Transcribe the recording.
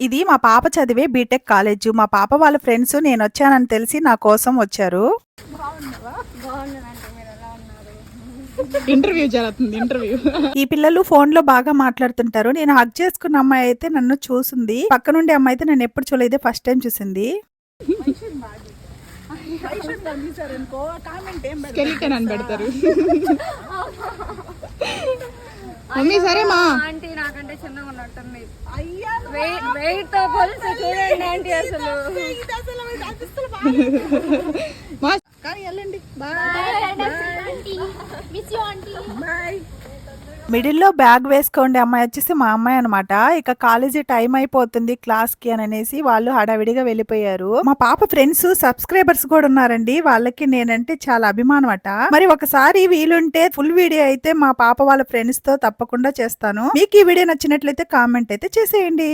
ఇది మా పాప చదివే బీటెక్ కాలేజ్. మా పాప వాళ్ళ ఫ్రెండ్స్ నేనొచ్చానని తెలిసి నా కోసం వచ్చారు. ఇంటర్వ్యూ జరుగుతుంది. ఈ పిల్లలు ఫోన్ లో బాగా మాట్లాడుతుంటారు. నేను హగ్ చేసుకున్న అమ్మాయి అయితే నన్ను చూసింది. పక్క నుండి అమ్మాయి అయితే నన్ను ఎప్పుడు చూడలేదు, ఫస్ట్ టైం చూసింది. స్కెలిటన్ అని పెడతారు. మమ్మీ సరే మా ఆంటీ నాకంటే చిన్నగా ఉన్నట్టుంది. వెయిట్ తో పోలిస్తే చూడండి ఆంటీ అసలు. మా వెళ్ళండి. బాయ్. మిడిల్లో బ్యాగ్ వేసుకోండి అమ్మాయి వచ్చేసి మా అమ్మాయి అనమాట. ఇక కాలేజీ టైం అయిపోతుంది క్లాస్ కి అని అనేసి వాళ్ళు హడావిడిగా వెళ్ళిపోయారు. మా పాప ఫ్రెండ్స్ సబ్స్క్రైబర్స్ కూడా ఉన్నారండి. వాళ్ళకి నేనంటే చాలా అభిమానం అట. మరి ఒకసారి వీలుంటే ఫుల్ వీడియో అయితే మా పాప వాళ్ళ ఫ్రెండ్స్ తో తప్పకుండా చేస్తాను. మీకు ఈ వీడియో నచ్చినట్లయితే కామెంట్ అయితే చేసేయండి.